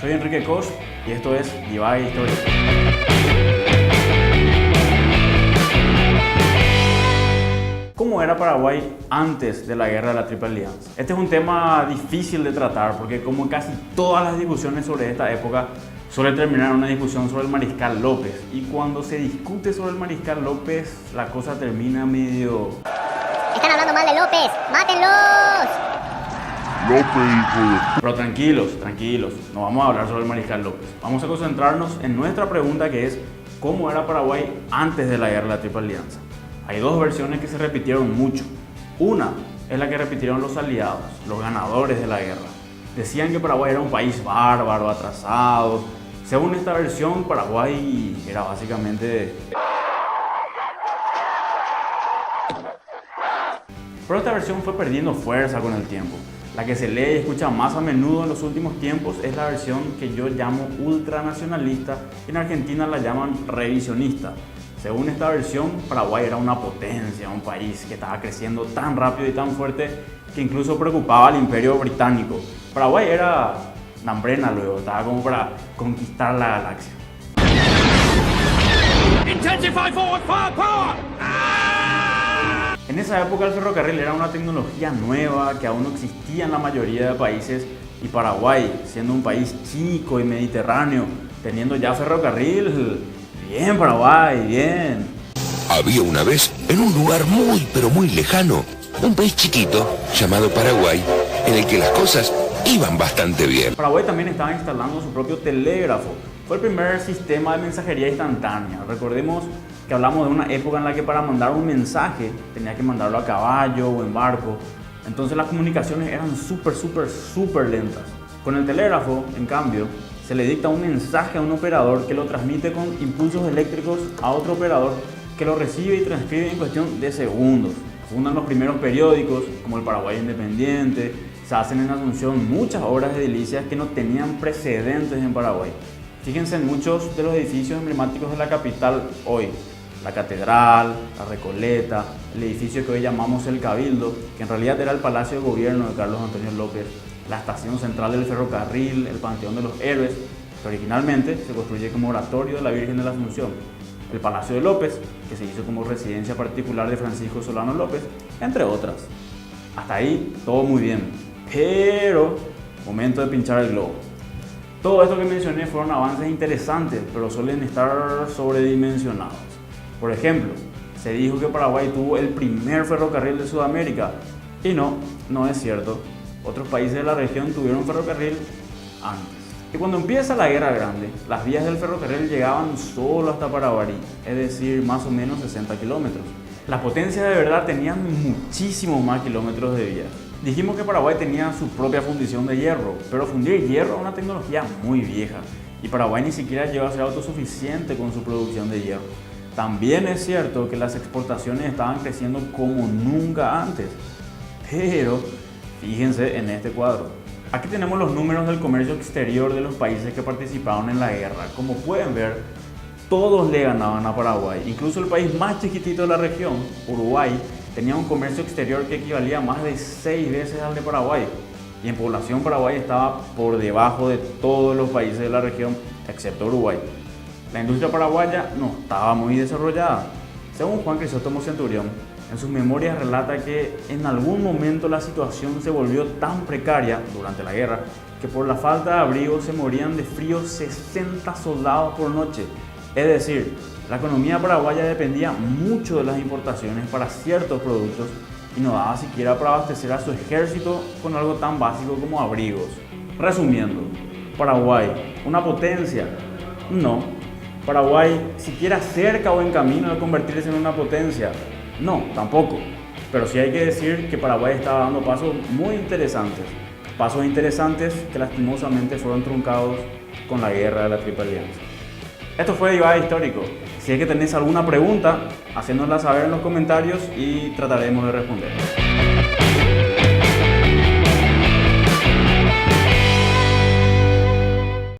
Soy Enrique Cos y esto es Divague Histórico. ¿Cómo era Paraguay antes de la Guerra de la Triple Alianza? Este es un tema difícil de tratar porque, como casi todas las discusiones sobre esta época, suele terminar en una discusión sobre el Mariscal López. Y cuando se discute sobre el Mariscal López, la cosa termina medio... ¡Están hablando mal de López! ¡Mátenlos! López, hijo de... Pero tranquilos, no vamos a hablar sobre el Mariscal López. Vamos a concentrarnos en nuestra pregunta, que es ¿cómo era Paraguay antes de la Guerra de la Triple Alianza? Hay dos versiones que se repitieron mucho. Una es la que repitieron los aliados, los ganadores de la guerra. Decían que Paraguay era un país bárbaro, atrasado. Según esta versión, Paraguay era básicamente... Pero esta versión fue perdiendo fuerza con el tiempo. La que se lee y escucha más a menudo en los últimos tiempos es la versión que yo llamo ultranacionalista, y en Argentina la llaman revisionista. Según esta versión, Paraguay era una potencia, un país que estaba creciendo tan rápido y tan fuerte que incluso preocupaba al Imperio Británico. Paraguay era Nambrena luego, estaba como para conquistar la galaxia. Intensify forward firepower! En esa época el ferrocarril era una tecnología nueva que aún no existía en la mayoría de países, y Paraguay, siendo un país chico y mediterráneo, teniendo ya ferrocarril, bien Paraguay, bien. Había una vez, en un lugar muy pero muy lejano, un país chiquito llamado Paraguay, en el que las cosas iban bastante bien. Paraguay también estaba instalando su propio telégrafo. Fue el primer sistema de mensajería instantánea. Recordemos que hablamos de una época en la que para mandar un mensaje tenía que mandarlo a caballo o en barco. Entonces las comunicaciones eran súper lentas. Con el telégrafo, en cambio, se le dicta un mensaje a un operador que lo transmite con impulsos eléctricos a otro operador que lo recibe y transcribe en cuestión de segundos. Fundan los primeros periódicos, como el Paraguay Independiente. Se hacen en Asunción muchas obras edilicias que no tenían precedentes en Paraguay. Fíjense en muchos de los edificios emblemáticos de la capital hoy. La Catedral, la Recoleta, el edificio que hoy llamamos el Cabildo, que en realidad era el Palacio de Gobierno de Carlos Antonio López, la estación central del ferrocarril, el Panteón de los Héroes, que originalmente se construye como oratorio de la Virgen de la Asunción, el Palacio de López, que se hizo como residencia particular de Francisco Solano López, entre otras. Hasta ahí todo muy bien, pero momento de pinchar el globo. Todo esto que mencioné fueron avances interesantes, pero suelen estar sobredimensionados. Por ejemplo, se dijo que Paraguay tuvo el primer ferrocarril de Sudamérica, y no es cierto. Otros países de la región tuvieron ferrocarril antes. Y cuando empieza la Guerra Grande, las vías del ferrocarril llegaban solo hasta Paraguarí, es decir, más o menos 60 kilómetros. Las potencias de verdad tenían muchísimos más kilómetros de vías. Dijimos que Paraguay tenía su propia fundición de hierro, pero fundir hierro es una tecnología muy vieja, y Paraguay ni siquiera llegó a ser autosuficiente con su producción de hierro. También es cierto que las exportaciones estaban creciendo como nunca antes, pero fíjense en este cuadro. Aquí tenemos los números del comercio exterior de los países que participaron en la guerra. Como pueden ver, todos le ganaban a Paraguay. Incluso el país más chiquitito de la región, Uruguay, tenía un comercio exterior que equivalía a más de 6 veces al de Paraguay. Y en población Paraguay estaba por debajo de todos los países de la región, excepto Uruguay. La industria paraguaya no estaba muy desarrollada. Según Juan Crisóstomo Centurión, en sus memorias relata que en algún momento la situación se volvió tan precaria durante la guerra que por la falta de abrigo se morían de frío 60 soldados por noche. Es decir, la economía paraguaya dependía mucho de las importaciones para ciertos productos y no daba siquiera para abastecer a su ejército con algo tan básico como abrigos. Resumiendo, Paraguay, ¿una potencia? No. Paraguay, ¿siquiera cerca o en camino de convertirse en una potencia? No, tampoco. Pero sí hay que decir que Paraguay estaba dando pasos muy interesantes. Pasos interesantes que lastimosamente fueron truncados con la Guerra de la Triple Alianza. Esto fue Divague Histórico. Si es que tenéis alguna pregunta, hacénosla saber en los comentarios y trataremos de responder.